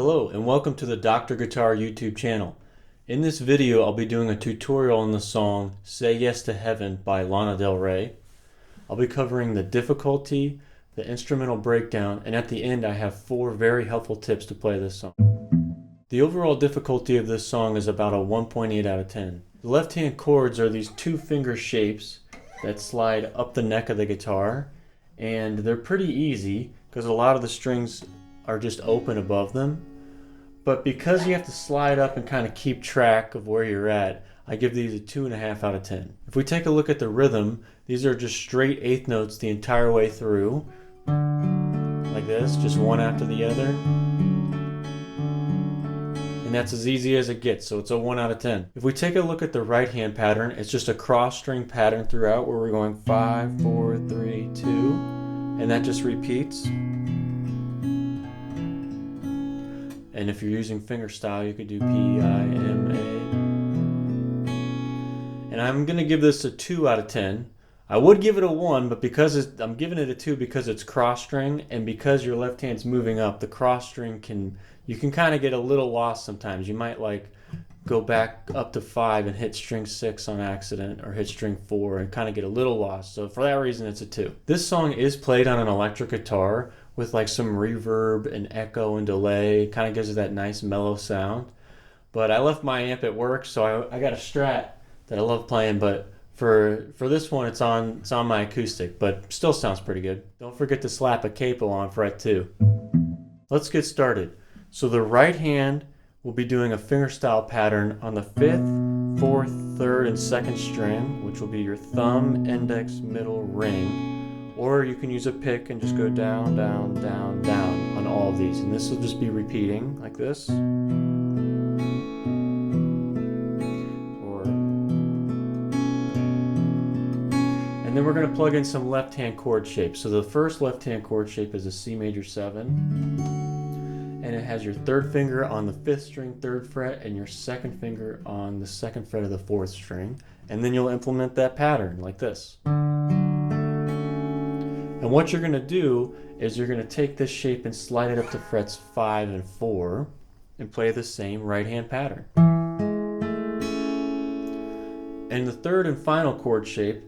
Hello and welcome to the Dr. Guitar YouTube channel. In this video I'll be doing a tutorial on the song Say Yes to Heaven by Lana Del Rey. I'll be covering the difficulty, the instrumental breakdown, and at the end I have 4 very helpful tips to play this song. The overall difficulty of this song is about a 1.8 out of 10. The left hand chords are these 2-finger shapes that slide up the neck of the guitar, and they're pretty easy because a lot of the strings are just open above them. But because you have to slide up and kind of keep track of where you're at, I give these a 2.5 out of 10. If we take a look at the rhythm, these are just straight eighth notes the entire way through, like this, just one after the other. And that's as easy as it gets, so it's a 1 out of 10. If we take a look at the right hand pattern, it's just a cross string pattern throughout where we're going 5, 4, 3, 2, and that just repeats. And if you're using fingerstyle, you could do P, I, M, A. And I'm going to give this a 2 out of 10. I would give it a 1, but because I'm giving it a 2 because it's cross string, and because your left hand's moving up, the cross string you can kind of get a little lost sometimes. You might like go back up to 5 and hit string 6 on accident, or hit string 4 and kind of get a little lost. So for that reason, it's a 2. This song is played on an electric guitar with like some reverb and echo and delay. Kind of gives it that nice mellow sound. But I left my amp at work, so I got a Strat that I love playing, but for this one it's on my acoustic, but still sounds pretty good. Don't forget to slap a capo on fret 2. Let's get started. So the right hand will be doing a fingerstyle pattern on the 5th, 4th, 3rd, and 2nd string, which will be your thumb, index, middle, ring. Or you can use a pick and just go down, down, down, down on all of these. And this will just be repeating like this. And then we're going to plug in some left-hand chord shapes. So the first left-hand chord shape is a C major 7. And it has your 3rd finger on the 5th string, 3rd fret, and your 2nd finger on the 2nd fret of the 4th string. And then you'll implement that pattern like this. And what you're going to do is you're going to take this shape and slide it up to frets 5 and 4 and play the same right hand pattern. And the 3rd and final chord shape,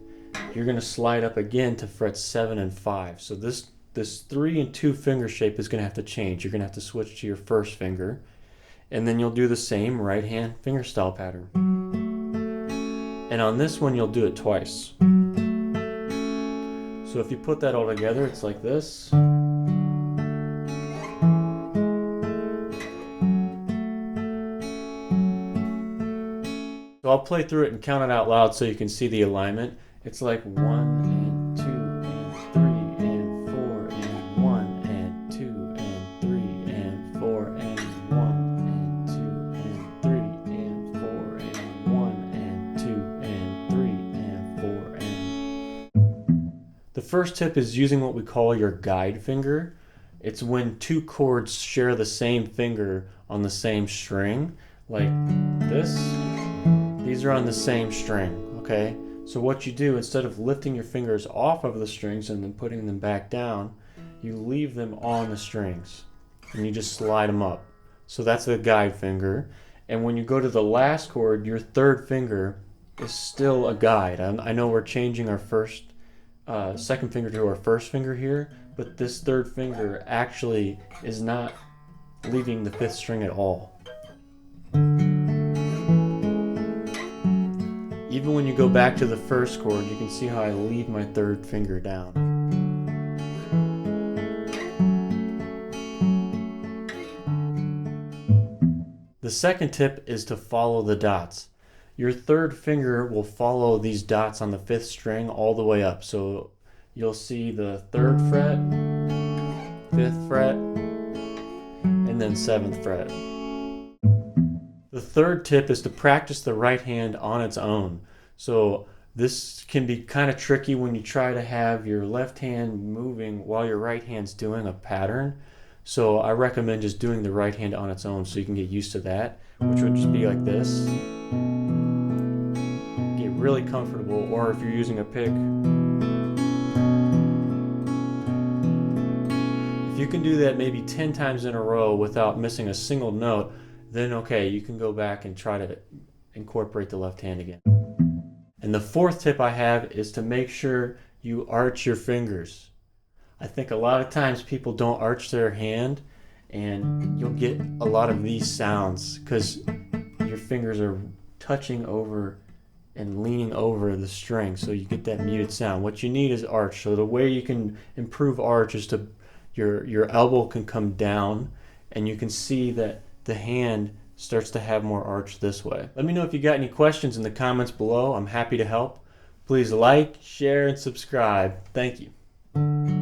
you're going to slide up again to frets 7 and 5. So this 3 and 2 finger shape is going to have to change. You're going to have to switch to your 1st finger, and then you'll do the same right hand fingerstyle pattern. And on this one you'll do it twice. So if you put that all together, it's like this. So I'll play through it and count it out loud so you can see the alignment. It's like 1 and 2 and 3 and 4 and 1 and 2 and 3 and 4 and 1 and 2 and 3 and 4 and 1 and 2 and 3 and 4 and... The first tip is using what we call your guide finger. It's when 2 chords share the same finger on the same string, like this. These are on the same string, okay? So what you do, instead of lifting your fingers off of the strings and then putting them back down, you leave them on the strings and you just slide them up. So that's the guide finger. And when you go to the last chord, your 3rd finger is still a guide. I know we're changing our 2nd finger to our 1st finger here, but this 3rd finger actually is not leaving the 5th string at all. Even when you go back to the 1st chord, you can see how I leave my 3rd finger down. The second tip is to follow the dots. Your 3rd finger will follow these dots on the 5th string all the way up. So you'll see the 3rd fret, 5th fret, and then 7th fret. The 3rd tip is to practice the right hand on its own. So this can be kind of tricky when you try to have your left hand moving while your right hand's doing a pattern. So I recommend just doing the right hand on its own so you can get used to that, which would just be like this. Get really comfortable, or if you're using a pick, if you can do that maybe 10 times in a row without missing a single note, then okay, you can go back and try to incorporate the left hand again. And the fourth tip I have is to make sure you arch your fingers. I think a lot of times people don't arch their hand, and you'll get a lot of these sounds because your fingers are touching over and leaning over the string, so you get that muted sound. What you need is arch. So the way you can improve arch is to your elbow can come down, and you can see that the hand starts to have more arch this way. Let me know if you got any questions in the comments below. I'm happy to help. Please like, share, and subscribe. Thank you.